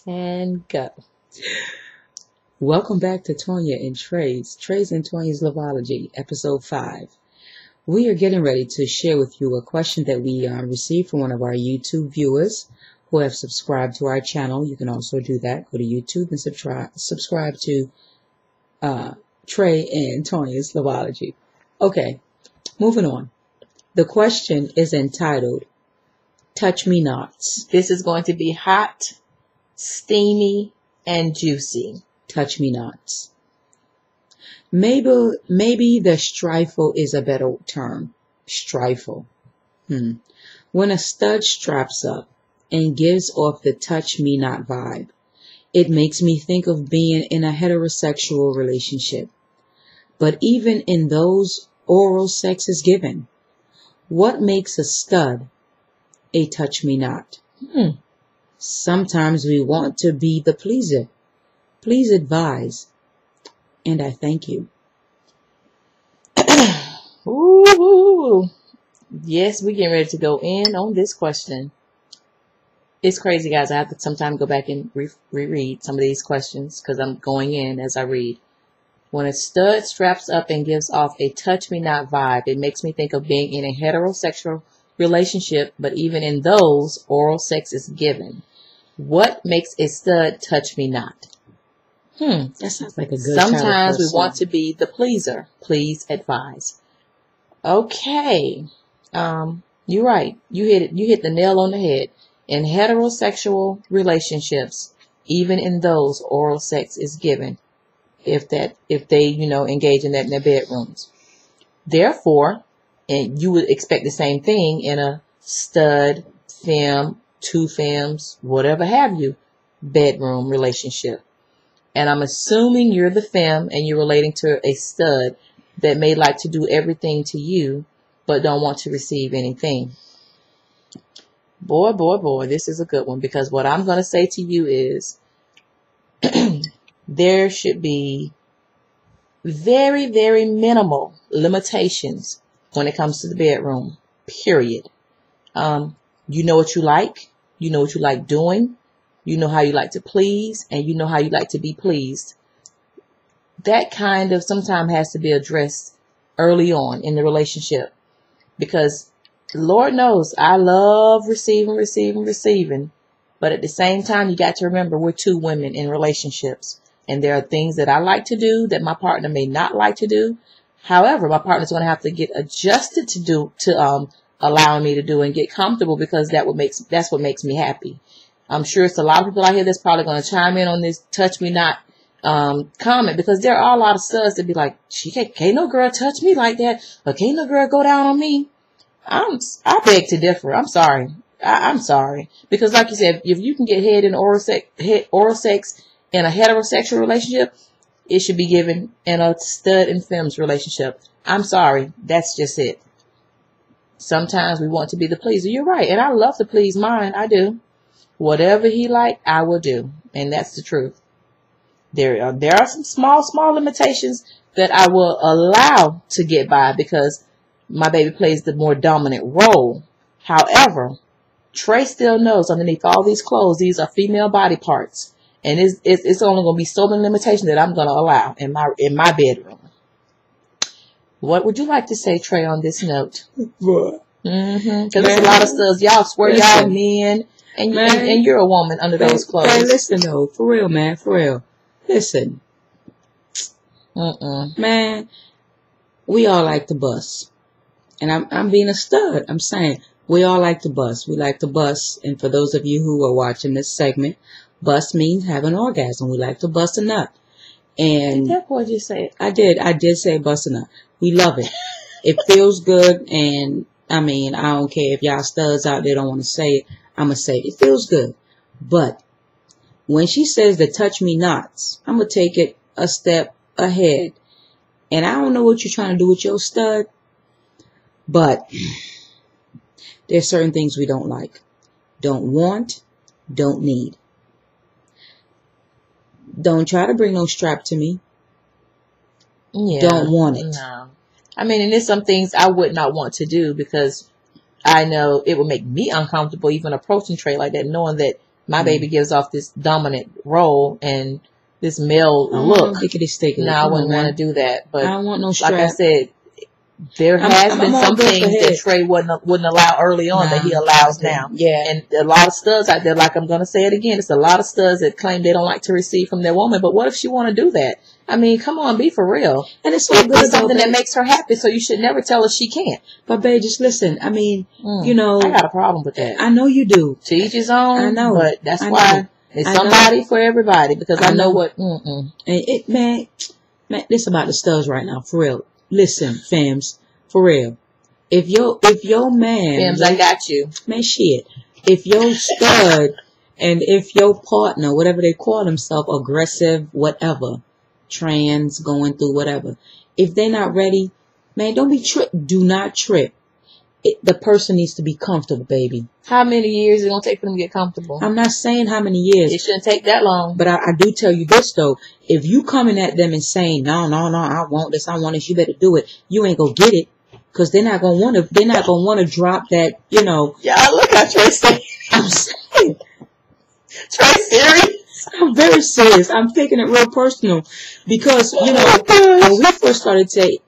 And go. Welcome back to Tonya and Trey's and Tonya's Loveology, episode 5. We are getting ready to share with you a question that we received from one of our YouTube viewers who have subscribed to our channel. You can also do that. Go to YouTube and subscribe to Trey and Tonya's Loveology. Okay, moving on. The question is entitled, Touch Me Nots. This is going to be hot, steamy, and juicy. Touch me nots. Maybe the strifle is a better term. Strifle. When a stud straps up and gives off the touch me not vibe, it makes me think of being in a heterosexual relationship. But even in those, oral sex is given. What makes a stud a touch me not? Sometimes we want to be the pleaser. Please advise, and I thank you. Ooh, yes, we're getting ready to go in on this question. It's crazy, guys. I have to sometimes go back and reread some of these questions because I'm going in as I read. When a stud straps up and gives off a touch me not vibe, it makes me think of being in a heterosexual relationship, but even in those, oral sex is given. What makes a stud touch me not? That sounds like a good Sometimes we want to be the pleaser. Please advise. Okay. You're right. You hit it. You hit the nail on the head. In heterosexual relationships, even in those, oral sex is given if they, engage in that in their bedrooms. Therefore, and you would expect the same thing in a stud, femme, two femmes, whatever have you, bedroom relationship. And I'm assuming you're the femme and you're relating to a stud that may like to do everything to you, but don't want to receive anything. Boy, this is a good one, because what I'm going to say to you is there should be very, very minimal limitations when it comes to the bedroom, period. You know what you like. You know what you like doing. You know how you like to please, and you know how you like to be pleased. That kind of sometimes has to be addressed early on in the relationship, because Lord knows I love receiving. But at the same time, you got to remember we're two women in relationships, and there are things that I like to do that my partner may not like to do. However, my partner's going to have to get adjusted to allowing me to do and get comfortable, because that's what makes me happy. I'm sure it's a lot of people out here that's probably going to chime in on this touch me not comment, because there are a lot of studs that be like, can't no girl touch me like that, or can't no girl go down on me. I beg to differ. I'm sorry. I'm sorry, because like you said, if you can get head in oral sex in a heterosexual relationship, it should be given in a stud and femmes relationship. I'm sorry, that's just it. Sometimes we want to be the pleaser. You're right, and I love to please mine. I do. Whatever he like, I will do. And that's the truth. There are some small limitations that I will allow to get by, because my baby plays the more dominant role. However, Trey still knows underneath all these clothes, these are female body parts. And it's only going to be so many limitations that I'm going to allow in my bedroom. What would you like to say, Trey, on this note? What? Because there's a lot of stuff. Y'all swear y'all men. And you're a woman under those clothes. Hey, listen though, for real, man, for real. Listen. Man, we all like to bust. And I'm being a stud. I'm saying we all like to bust. We like to bust. And for those of you who are watching this segment, bust means have an orgasm. We like to bust a nut. And that boy just say it. I did say bust a nut. We love it. It feels good. And I mean, I don't care if y'all studs out there don't want to say it. I'm going to say it feels good. But when she says the touch me nots, I'm going to take it a step ahead. And I don't know what you're trying to do with your stud, but there's certain things we don't like, don't want, don't need. Don't try to bring no strap to me. Yeah, don't want it. No. I mean, and there's some things I would not want to do, because I know it would make me uncomfortable even approaching Trey like that, knowing that My baby gives off this dominant role and this male look. Now I wouldn't want to do that. But I don't want no strap. Like I said, there has been some things that Trey wouldn't allow early on that he allows now. Yeah. And a lot of studs out there, like I'm going to say it again, it's a lot of studs that claim they don't like to receive from their woman. But what if she want to do that? I mean, come on, be for real. And it's something that makes her happy, so you should never tell her she can't. But babe, just listen. I mean, you know, I got a problem with that. I know you do. To each his own. I know. But that's why it's somebody for everybody, because I know what. And man, this about the studs right now, for real. Listen, fams, for real. If your man, fams, I got you. Man, shit. If your stud and if your partner, whatever they call themselves, aggressive, whatever, trans, going through whatever, if they're not ready, man, don't be tripped. Do not trip. The person needs to be comfortable, baby. How many years is it going to take for them to get comfortable? I'm not saying how many years. It shouldn't take that long. But I do tell you this, though. If you coming at them and saying, no, I want this, you better do it, you ain't going to get it. Because they're not going to want to drop that, you know. Yeah, look at Trey saying. I'm saying. Trey serious? I'm very serious. I'm taking it real personal. Because, you know, when we first started dating,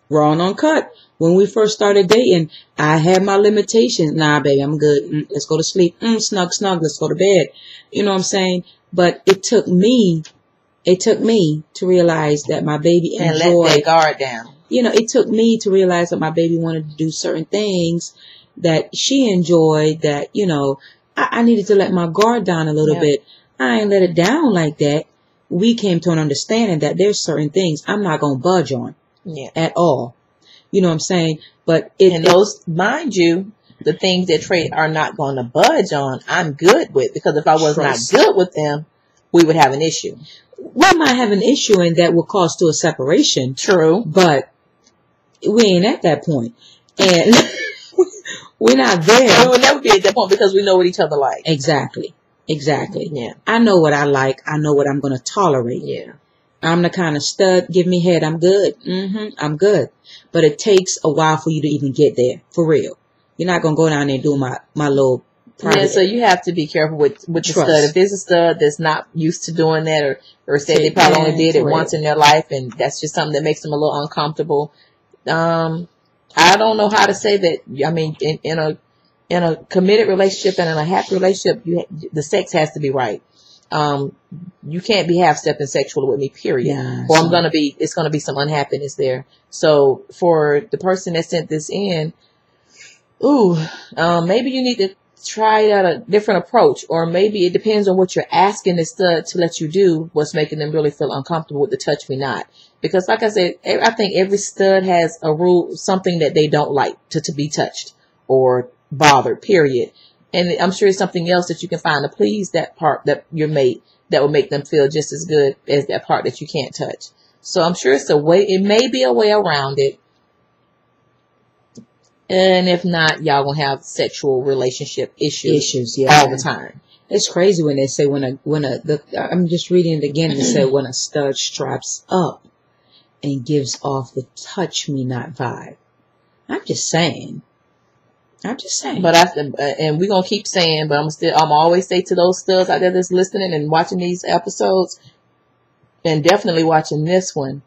raw and uncut, when we first started dating, I had my limitations. Nah, baby, I'm good. Let's go to sleep. Snug, let's go to bed. You know what I'm saying? But it took me to realize that my baby enjoyed. And let that guard down. You know, it took me to realize that my baby wanted to do certain things that she enjoyed, that, you know, I needed to let my guard down a little bit. I ain't let it down like that. We came to an understanding that there's certain things I'm not going to budge on at all. You know what I'm saying? But mind you, the things that Trey are not going to budge on, I'm good with, because if I was not good with them, we would have an issue. We might have an issue, and that will cause to a separation. True. But we ain't at that point. And we're not there. We will never be at that point because we know what each other like. Exactly. Yeah. I know what I like. I know what I'm going to tolerate. Yeah. I'm the kind of stud, give me head, I'm good. I'm good. But it takes a while for you to even get there, for real. You're not going to go down there and do my little private. Yeah, so you have to be careful with the stud. If there's a stud that's not used to doing that, or say they probably only did it once in their life, and that's just something that makes them a little uncomfortable. I don't know how to say that. I mean, in a committed relationship and in a happy relationship, the sex has to be right. You can't be half-stepping sexually with me, period. Yeah, or it's going to be some unhappiness there. So for the person that sent this in, maybe you need to try out a different approach, or maybe it depends on what you're asking the stud to let you do, what's making them really feel uncomfortable with the touch me not. Because like I said, I think every stud has a rule, something that they don't like to be touched or bothered, period. And I'm sure it's something else that you can find to please that part that your mate, that will make them feel just as good as that part that you can't touch. So I'm sure it may be a way around it. And if not, y'all gonna have sexual relationship issues all the time. It's crazy when they say I'm just reading it again. It said when a stud straps up and gives off the touch me not vibe. I'm just saying. But and we're gonna keep saying, but I'm always say to those studs out there that's listening and watching these episodes, and definitely watching this one,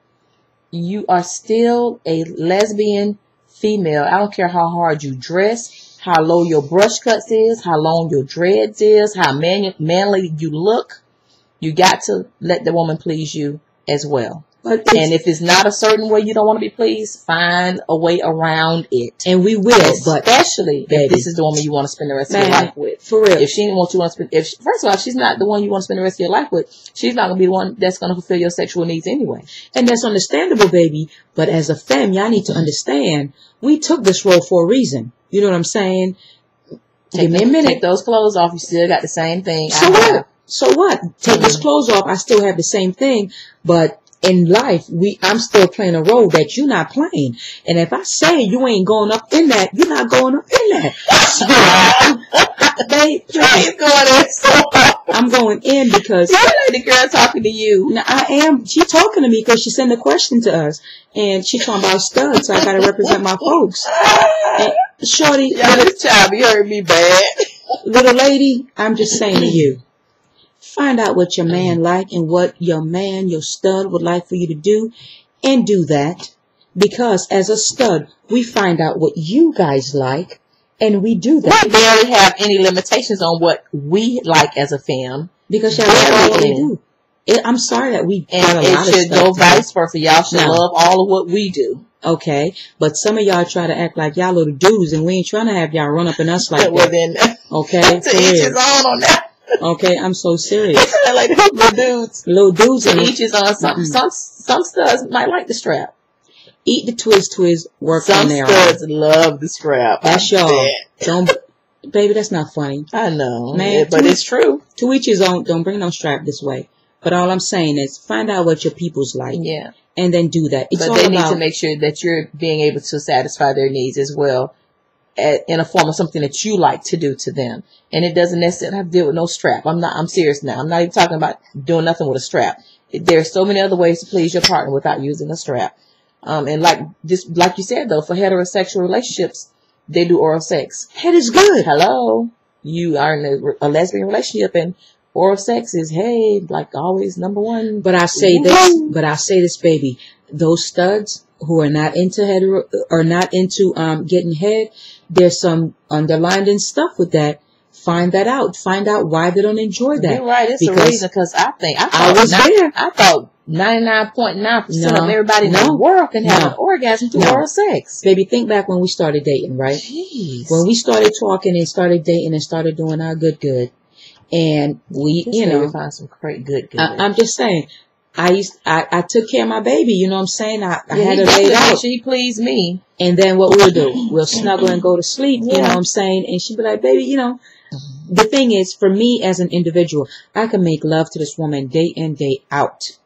you are still a lesbian female. I don't care how hard you dress, how low your brush cuts is, how long your dreads is, how manly you look. You got to let the woman please you as well. And if it's not a certain way you don't want to be pleased, find a way around it. And we will, especially if this is the woman you want to spend the rest of your life with. For real. If she didn't want you to spend, first of all, if she's not the one you want to spend the rest of your life with, she's not going to be the one that's going to fulfill your sexual needs anyway. And that's understandable, baby. But as a femme, y'all need to understand, we took this role for a reason. You know what I'm saying? Give me a minute. Take those clothes off. You still got the same thing. So what? Take those clothes off. I still have the same thing. But in life, I'm still playing a role that you're not playing. And if I say you ain't going up in that, you're not going up in that. So, babe, I'm going in because you're like the girl talking to you. Now, I am. She's talking to me because she sent a question to us, and she's talking about studs. So I got to represent my folks. And shorty, this child be hurting me bad. Little lady, I'm just saying to you, find out what your man like and what your stud would like for you to do, and do that. Because as a stud, we find out what you guys like, and we do that. We barely have any limitations on what we like as a fam. Because y'all love what we do. I'm sorry that we and it should go vice versa. Y'all should love all of what we do. Okay, but some of y'all try to act like y'all little dudes, and we ain't trying to have y'all run up in us like well, that. Then, okay, to each his own on that. Okay, I'm so serious. Like little dudes. Little dudes. To each his own. Some studs might like the strap. Eat the twist, work on their own. Some studs love the strap. That's y'all. Don't, baby, that's not funny. I know, man, but it's true. To each his own. Don't bring no strap this way. But all I'm saying is find out what your people's like. Yeah. And then do that. But they need to make sure that you're being able to satisfy their needs as well, in a form of something that you like to do to them. And it doesn't necessarily have to deal with no strap. I'm serious now. I'm not even talking about doing nothing with a strap. There's so many other ways to please your partner without using a strap. And like you said though, for heterosexual relationships, they do oral sex. Head is good. Hello. You are in a lesbian relationship and oral sex is, hey, like always number one. But I say this, baby. Those studs who are not into getting head, there's some underlying stuff with that. Find that out. Find out why they don't enjoy that. You're right. It's a reason, because I thought 99.9% of everybody in the world can have an orgasm through oral sex. Baby, think back when we started dating, right? Jeez. When we started talking and started dating and started doing our good. And we, find some great good. I'm just saying, I took care of my baby. You know what I'm saying? I had her laid out. She pleased me. And then what we'll do, we'll snuggle and go to sleep. You know what I'm saying? And she'd be like, baby, the thing is, for me as an individual, I can make love to this woman day in, day out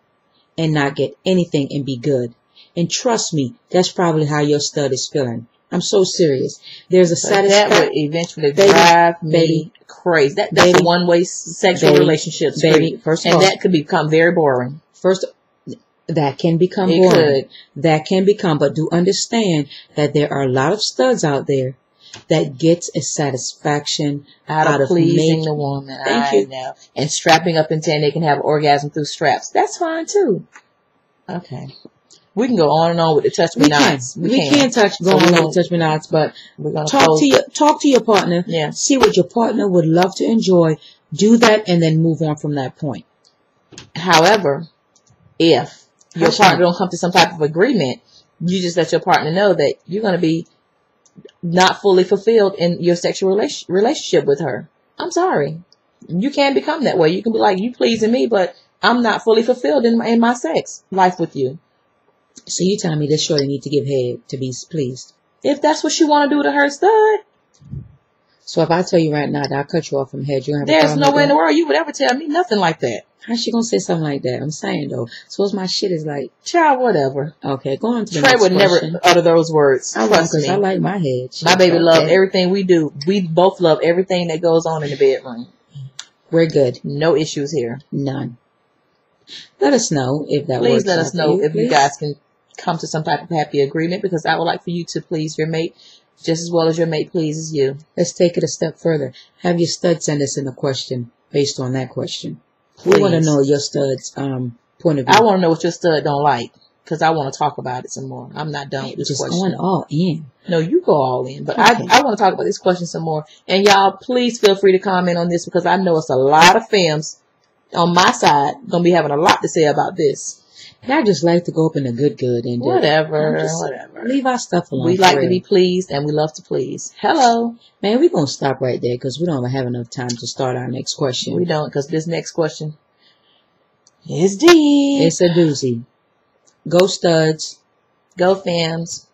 and not get anything and be good. And trust me, that's probably how your stud is feeling. I'm so serious. There's a satisfaction. That would eventually drive me crazy. That's a one-way sexual relationship, baby. First of all, that could become very boring. That can become boring. That can become, but do understand that there are a lot of studs out there that gets a satisfaction out of pleasing the woman. Thank you. Know. And strapping up and saying they can have orgasm through straps. That's fine too. Okay. We can go on and on with the touch me nots. We can go on with touch me nots, but we're gonna talk to your partner. Yeah. See what your partner would love to enjoy. Do that and then move on from that point. However, if your partner don't come to some type of agreement, you just let your partner know that you're going to be not fully fulfilled in your sexual relationship with her. I'm sorry. You can't become that way. You can be like, you pleasing me, but I'm not fully fulfilled in my sex life with you. So you telling me this shorty need to give head to be pleased? If that's what you want to do to her stud. So if I tell you right now that I'll cut you off from head, you have there's no way in the world you would ever tell me nothing like that. How's she gonna say something like that? I'm saying though. Suppose my shit is like, child, whatever. Okay, go on to the Trey next would question. never utter those words. I Trust me. I like my head. My baby loves everything we do. We both love everything that goes on in the bedroom. We're good. No issues here. None. Let us know if that works. Please let us know if you guys can come to some type of happy agreement, because I would like for you to please your mate just as well as your mate pleases you. Let's take it a step further. Have your stud send us in a question based on that question. Please. We want to know your stud's point of view. I want to know what your stud don't like, because I want to talk about it some more. I'm not done with this just question. Going all in. No, you go all in. But okay. I want to talk about this question some more. And y'all, please feel free to comment on this, because I know it's a lot of femmes on my side going to be having a lot to say about this. And I just like to go up in the good and whatever. Leave our stuff alone. We like to be pleased, and we love to please. Hello. Man, we're going to stop right there because we don't have enough time to start our next question. We don't, because this next question is deep. It's a doozy. Go studs. Go fams.